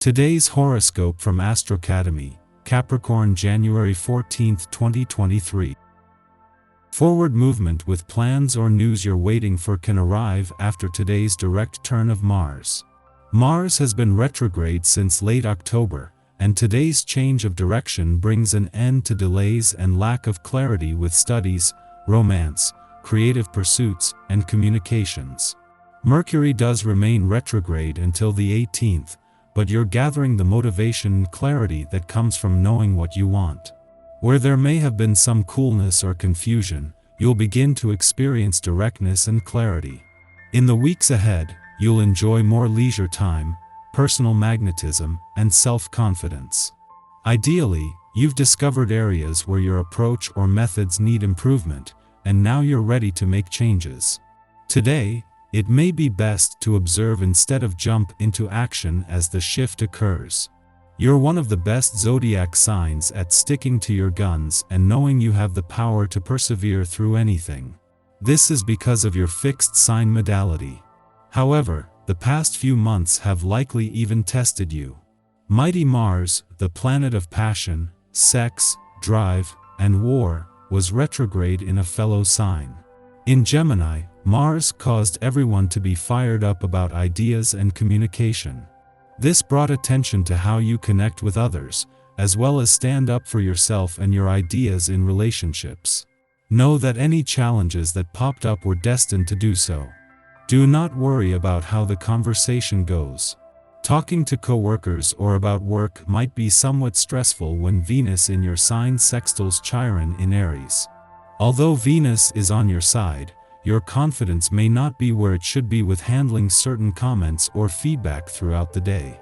Today's horoscope from Astrocademy, Capricorn January 14, 2023. Forward movement with plans or news you're waiting for can arrive after today's direct turn of Mars. Mars has been retrograde since late October, and today's change of direction brings an end to delays and lack of clarity with studies, romance, creative pursuits, and communications. Mercury does remain retrograde until the 18th, but you're gathering the motivation and clarity that comes from knowing what you want. Where there may have been some coolness or confusion, you'll begin to experience directness and clarity. In the weeks ahead, you'll enjoy more leisure time, personal magnetism, and self-confidence. Ideally, you've discovered areas where your approach or methods need improvement, and now you're ready to make changes. Today, it may be best to observe instead of jump into action as the shift occurs. You're one of the best zodiac signs at sticking to your guns and knowing you have the power to persevere through anything. This is because of your fixed sign modality. However, the past few months have likely even tested you. Mighty Mars, the planet of passion, sex, drive, and war, was retrograde in a fellow sign. In Gemini, Mars caused everyone to be fired up about ideas and communication. This brought attention to how you connect with others, as well as stand up for yourself and your ideas in relationships. Know that any challenges that popped up were destined to do so. Do not worry about how the conversation goes. Talking to coworkers or about work might be somewhat stressful when Venus in your sign sextiles Chiron in Aries. Although Venus is on your side, your confidence may not be where it should be with handling certain comments or feedback throughout the day.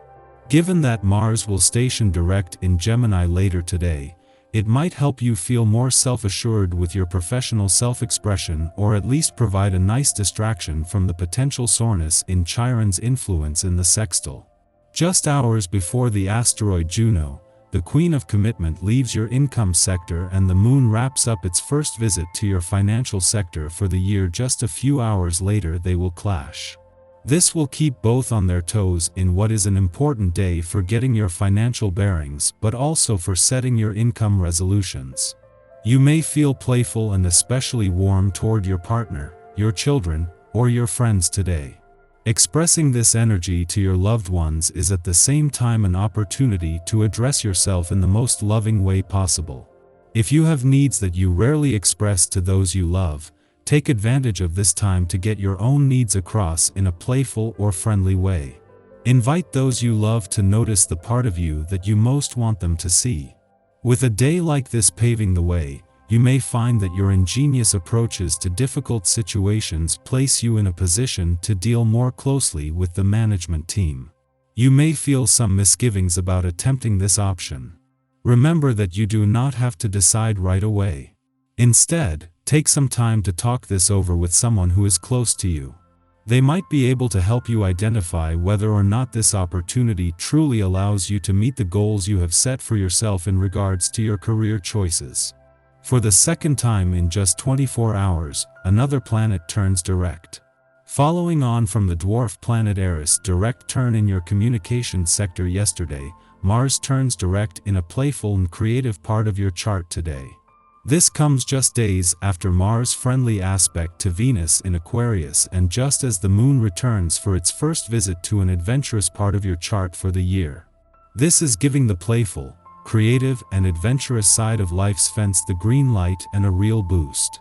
Given that Mars will station direct in Gemini later today, it might help you feel more self-assured with your professional self-expression or at least provide a nice distraction from the potential soreness in Chiron's influence in the sextile. Just hours before the asteroid Juno, the Queen of Commitment leaves your income sector and the Moon wraps up its first visit to your financial sector for the year. Just a few hours later they will clash. This will keep both on their toes in what is an important day for getting your financial bearings but also for setting your income resolutions. You may feel playful and especially warm toward your partner, your children, or your friends today. Expressing this energy to your loved ones is at the same time an opportunity to address yourself in the most loving way possible. If you have needs that you rarely express to those you love, take advantage of this time to get your own needs across in a playful or friendly way. Invite those you love to notice the part of you that you most want them to see. With a day like this paving the way, you may find that your ingenious approaches to difficult situations place you in a position to deal more closely with the management team. You may feel some misgivings about attempting this option. Remember that you do not have to decide right away. Instead, take some time to talk this over with someone who is close to you. They might be able to help you identify whether or not this opportunity truly allows you to meet the goals you have set for yourself in regards to your career choices. For the second time in just 24 hours, another planet turns direct. Following on from the dwarf planet Eris' direct turn in your communication sector yesterday, Mars turns direct in a playful and creative part of your chart today. This comes just days after Mars' friendly aspect to Venus in Aquarius and just as the Moon returns for its first visit to an adventurous part of your chart for the year. This is giving the playful, creative, and adventurous side of life's fence the green light and a real boost.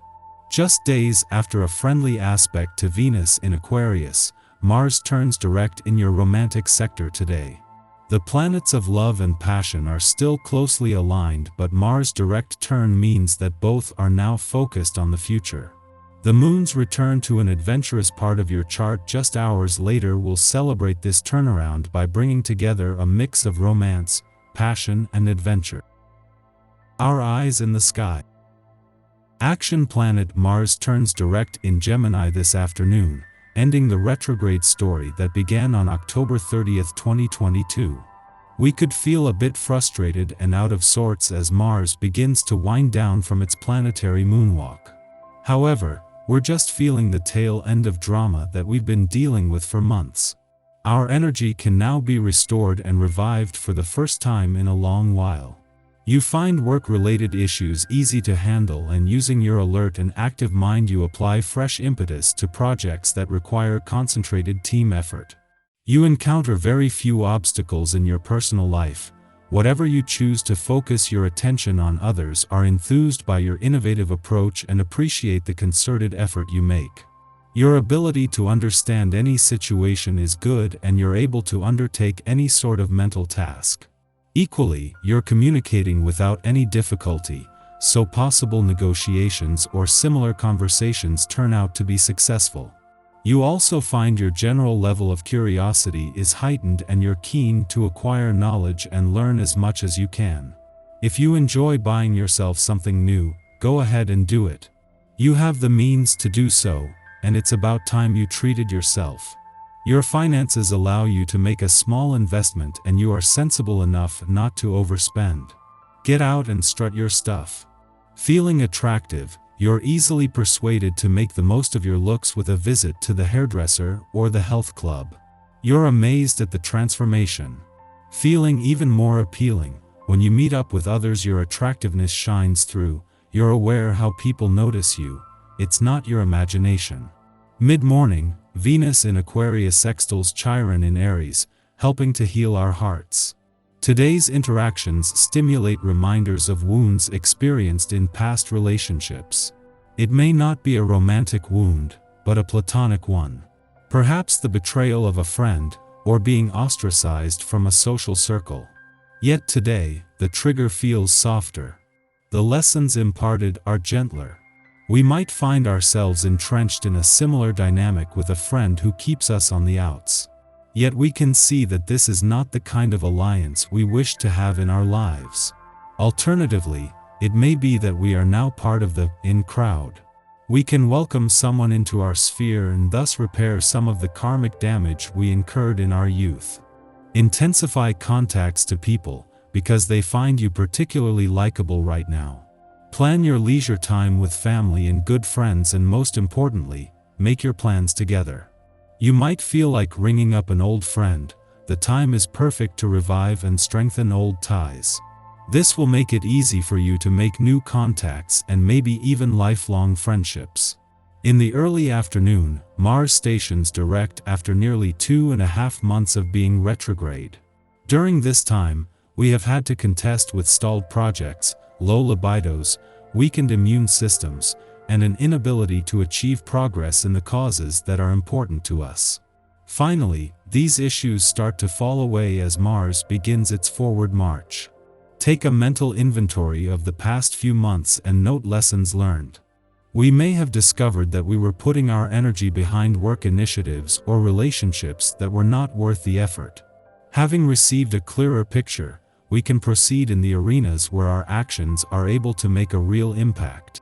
Just days after a friendly aspect to Venus in Aquarius, Mars turns direct in your romantic sector today. The planets of love and passion are still closely aligned, but Mars' direct turn means that both are now focused on the future. The Moon's return to an adventurous part of your chart just hours later will celebrate this turnaround by bringing together a mix of romance, passion, and adventure. Our eyes in the sky. Action planet Mars turns direct in Gemini this afternoon, ending the retrograde story that began on October 30, 2022. We could feel a bit frustrated and out of sorts as Mars begins to wind down from its planetary moonwalk. However, we're just feeling the tail end of drama that we've been dealing with for months. Our energy can now be restored and revived for the first time in a long while. You find work-related issues easy to handle, and using your alert and active mind you apply fresh impetus to projects that require concentrated team effort. You encounter very few obstacles in your personal life. Whatever you choose to focus your attention on, others are enthused by your innovative approach and appreciate the concerted effort you make. Your ability to understand any situation is good, and you're able to undertake any sort of mental task. Equally, you're communicating without any difficulty, so possible negotiations or similar conversations turn out to be successful. You also find your general level of curiosity is heightened, and you're keen to acquire knowledge and learn as much as you can. If you enjoy buying yourself something new, go ahead and do it. You have the means to do so, and it's about time you treated yourself. Your finances allow you to make a small investment, and you are sensible enough not to overspend. Get out and strut your stuff. Feeling attractive, you're easily persuaded to make the most of your looks with a visit to the hairdresser or the health club. You're amazed at the transformation. Feeling even more appealing, when you meet up with others your attractiveness shines through. You're aware how people notice you. It's not your imagination. Mid-morning, Venus in Aquarius sextiles Chiron in Aries, helping to heal our hearts. Today's interactions stimulate reminders of wounds experienced in past relationships. It may not be a romantic wound, but a platonic one. Perhaps the betrayal of a friend, or being ostracized from a social circle. Yet today, the trigger feels softer. The lessons imparted are gentler. We might find ourselves entrenched in a similar dynamic with a friend who keeps us on the outs. Yet we can see that this is not the kind of alliance we wish to have in our lives. Alternatively, it may be that we are now part of the in crowd. We can welcome someone into our sphere and thus repair some of the karmic damage we incurred in our youth. Intensify contacts to people, because they find you particularly likable right now. Plan your leisure time with family and good friends, and most importantly, make your plans together. You might feel like ringing up an old friend. The time is perfect to revive and strengthen old ties. This will make it easy for you to make new contacts and maybe even lifelong friendships. In the early afternoon, Mars stations direct after nearly 2.5 months of being retrograde. During this time, we have had to contest with stalled projects, low libidos, weakened immune systems, and an inability to achieve progress in the causes that are important to us. Finally, these issues start to fall away as Mars begins its forward march. Take a mental inventory of the past few months and note lessons learned. We may have discovered that we were putting our energy behind work initiatives or relationships that were not worth the effort. Having received a clearer picture, we can proceed in the arenas where our actions are able to make a real impact.